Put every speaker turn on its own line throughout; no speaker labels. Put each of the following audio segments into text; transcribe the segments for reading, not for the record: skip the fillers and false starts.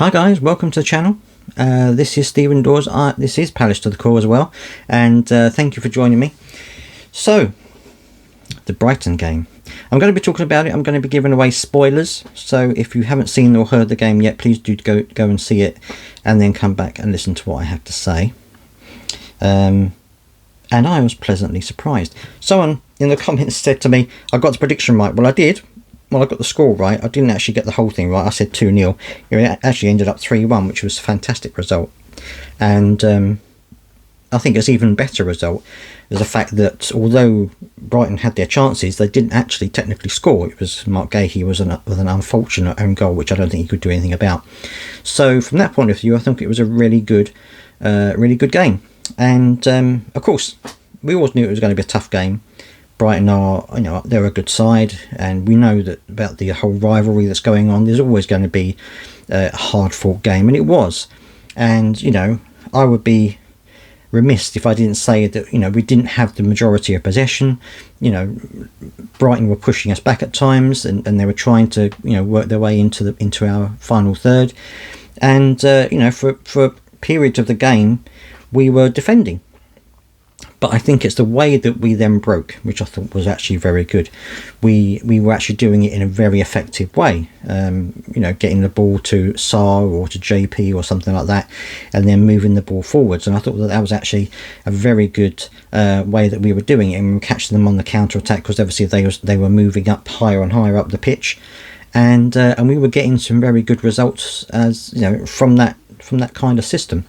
Hi guys, welcome to the channel. This is Stephen Dawes. This is Palace to the Core as well, and thank you for joining me. So, the Brighton game. I'm going to be talking about it. I'm going to be giving away spoilers, so if you haven't seen or heard the game yet, please do go and see it, and then come back and listen to what I have to say. And I was pleasantly surprised. Someone in the comments said to me, I got the prediction right. Well, I did. Well, I got the score right. I didn't actually get the whole thing right. I said 2-0. It actually ended up 3-1, which was a fantastic result. And I think it's even better result is the fact that although Brighton had their chances, they didn't actually technically score. It was Mark Gahey with an unfortunate own goal, which I don't think he could do anything about. So from that point of view, I think it was a really good game. And of course, we always knew it was going to be a tough game. Brighton are, they're a good side, and we know that about the whole rivalry that's going on. There's always going to be a hard-fought game, and it was. And I would be remiss if I didn't say that we didn't have the majority of possession. Brighton were pushing us back at times, and they were trying to work their way into our final third. And for periods of the game, we were defending. But I think it's the way that we then broke, which I thought was actually very good. We were actually doing it in a very effective way, getting the ball to Sarr or to JP or something like that, and then moving the ball forwards. And I thought that was actually a very good way that we were doing it, and we were catching them on the counter attack because obviously they were moving up higher and higher up the pitch, and we were getting some very good results as from that kind of system.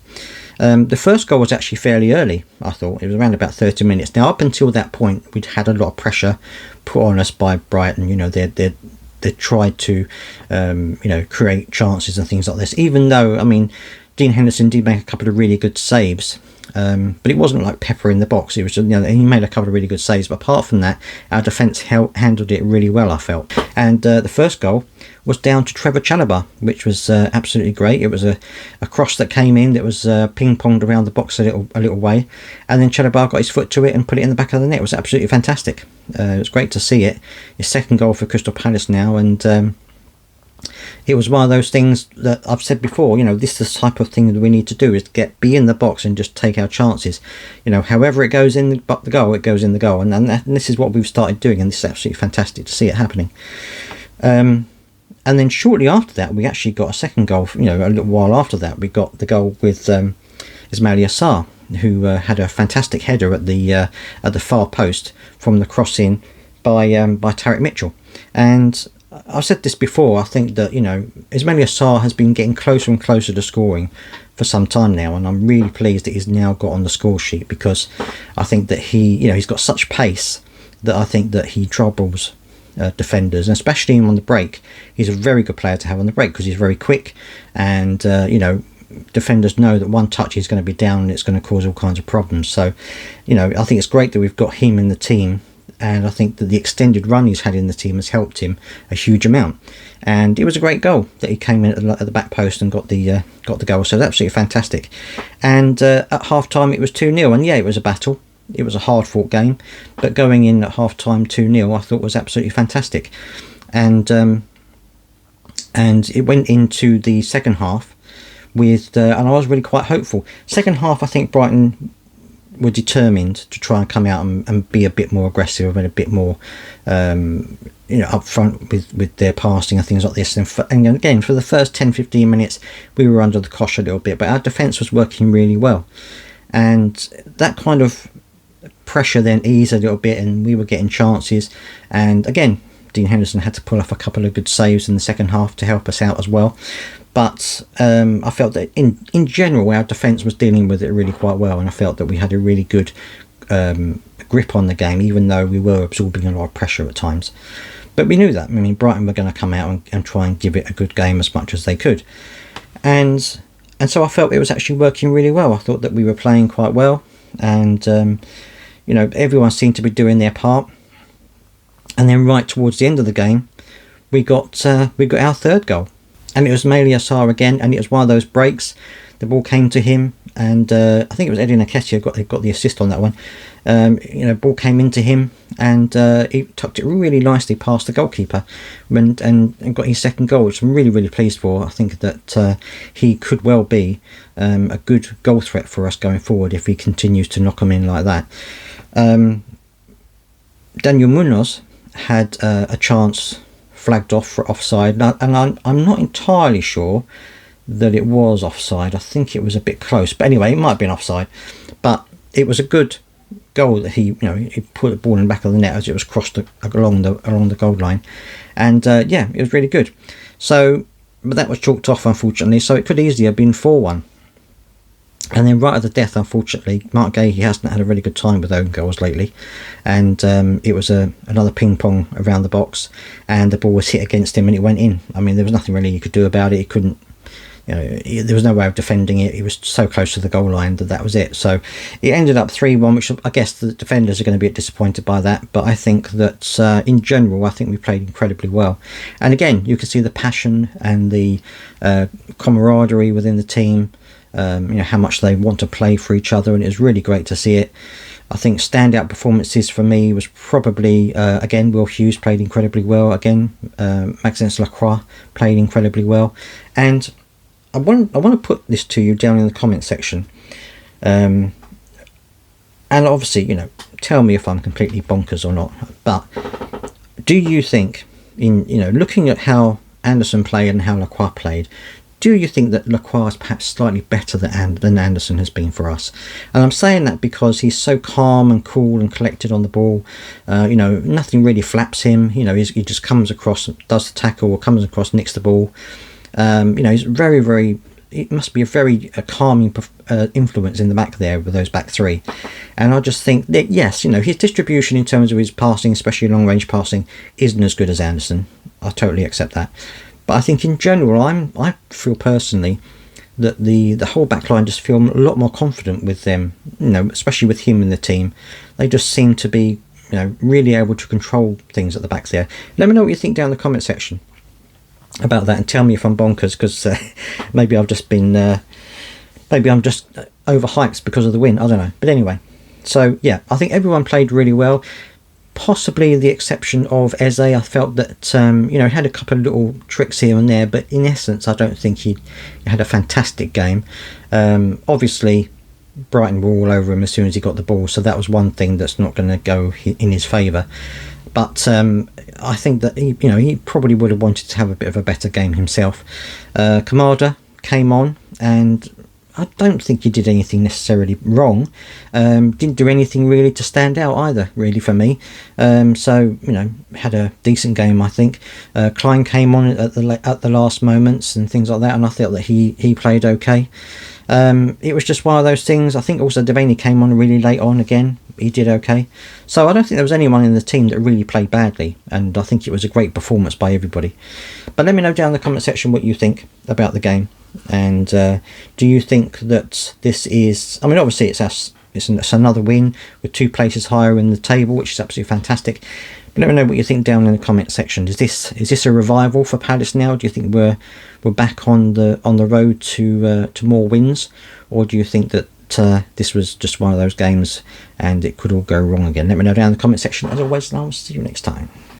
The first goal was actually fairly early, I thought. It was around about 30 minutes. Now, up until that point, we'd had a lot of pressure put on us by Brighton. They tried to, create chances and things like this. Even though, Dean Henderson did make a couple of really good saves. But it wasn't like pepper in the box. It was, he made a couple of really good saves. But apart from that, our defence handled it really well, I felt. And the first goal was down to Trevor Chalobah, which was absolutely great. It was a cross that came in that was ping-ponged around the box a little way, and then Chalobah got his foot to it and put it in the back of the net. It was absolutely fantastic. It was great to see it. His second goal for Crystal Palace now, and it was one of those things that I've said before, this is the type of thing that we need to do, is be in the box and just take our chances. However it goes in the goal, it goes in the goal. And this is what we've started doing, and this is absolutely fantastic to see it happening. And then shortly after that, we actually got a second goal. A little while after that, we got the goal with Ismaila Sarr, who had a fantastic header at the far post from the cross in by Tariq Mitchell. And I've said this before, I think that, Ismaila Sarr has been getting closer and closer to scoring for some time now, and I'm really pleased that he's now got on the score sheet, because I think that he's got such pace that I think that he troubles defenders, and especially on the break. He's a very good player to have on the break because he's very quick, and defenders know that one touch is going to be down and it's going to cause all kinds of problems. So I think it's great that we've got him in the team, and I think that the extended run he's had in the team has helped him a huge amount. And it was a great goal that he came in at the back post and got the goal. So it's absolutely fantastic. And at half time it was 2-0, and yeah, it was a battle. It was a hard-fought game, but going in at half-time 2-0, I thought was absolutely fantastic. And it went into the second half with, and I was really quite hopeful. Second half, I think Brighton were determined to try and come out and be a bit more aggressive and a bit more, up front with their passing and things like this. And again, for the first 10-15 minutes, we were under the cosh a little bit, but our defence was working really well. And that kind of pressure then eased a little bit, and we were getting chances. And again, Dean Henderson had to pull off a couple of good saves in the second half to help us out as well. But I felt that in general our defence was dealing with it really quite well, and I felt that we had a really good grip on the game, even though we were absorbing a lot of pressure at times. But we knew that. Brighton were going to come out and try and give it a good game as much as they could. And so I felt it was actually working really well. I thought that we were playing quite well, and everyone seemed to be doing their part. And then right towards the end of the game, we got our third goal, and it was Ismaila Sarr again, and it was one of those breaks. The ball came to him, and I think it was Eddie Nketiah got the assist on that one, Ball came into him, and he tucked it really nicely past the goalkeeper, and got his second goal, which I'm really, really pleased for. I think that he could well be a good goal threat for us going forward if he continues to knock them in like that. Daniel Munoz had a chance flagged off for offside, and I'm not entirely sure that it was offside. I think it was a bit close, but anyway, it might have been offside. But it was a good goal that he put the ball in the back of the net as it was crossed along the goal line, and it was really good. So, but that was chalked off, unfortunately. So it could easily have been 4-1. And then right at the death, unfortunately, Mark Gay, he hasn't had a really good time with own goals lately, and it was another ping pong around the box, and the ball was hit against him and it went in. I mean, there was nothing really he could do about it. He couldn't. There was no way of defending it. He was so close to the goal line that was it. So it ended up 3-1, which I guess the defenders are going to be a bit disappointed by that. But I think that in general, I think we played incredibly well. And again, you can see the passion and the camaraderie within the team. How much they want to play for each other, and it was really great to see it. I think standout performances for me was probably again, Will Hughes played incredibly well. Again, Maxence Lacroix played incredibly well, and I want to put this to you down in the comment section, and obviously, tell me if I'm completely bonkers or not. But do you think, in looking at how Anderson played and how Lacroix played, do you think that Lacroix is perhaps slightly better than Anderson has been for us? And I'm saying that because he's so calm and cool and collected on the ball. Nothing really flaps him. He just comes across, does the tackle, or comes across, nicks the ball. He's very, very. It must be a very calming influence in the back there with those back three. And I just think that yes, his distribution in terms of his passing, especially long range passing, isn't as good as Anderson. I totally accept that. But I think in general, I feel personally that the whole back line just feel a lot more confident with them, especially with him in the team. They just seem to be, really able to control things at the back there. Let me know what you think down in the comment section about that, and tell me if I'm bonkers, because maybe I've just been, maybe I'm just overhyped because of the win. I don't know. But anyway, so yeah, I think everyone played really well. Possibly the exception of Eze. I felt that had a couple of little tricks here and there, but in essence I don't think he had a fantastic game. Obviously Brighton were all over him as soon as he got the ball, so that was one thing that's not going to go in his favour. But I think that he probably would have wanted to have a bit of a better game himself. Kamada came on, and I don't think he did anything necessarily wrong. Didn't do anything really to stand out either, really, for me. So had a decent game, I think. Klein came on at the last moments and things like that, and I thought that he played okay. It was just one of those things. I think also Devaney came on really late on again. He did okay. So I don't think there was anyone in the team that really played badly, and I think it was a great performance by everybody. But let me know down in the comment section what you think about the game. And do you think that this is, I mean, obviously it's another win with 2 places higher in the table, which is absolutely fantastic. But let me know what you think down in the comment section. Is this a revival for Palace now? Do you think we're back on the road to more wins, or do you think that this was just one of those games and it could all go wrong again? Let me know down in the comment section. As always, and I'll see you next time.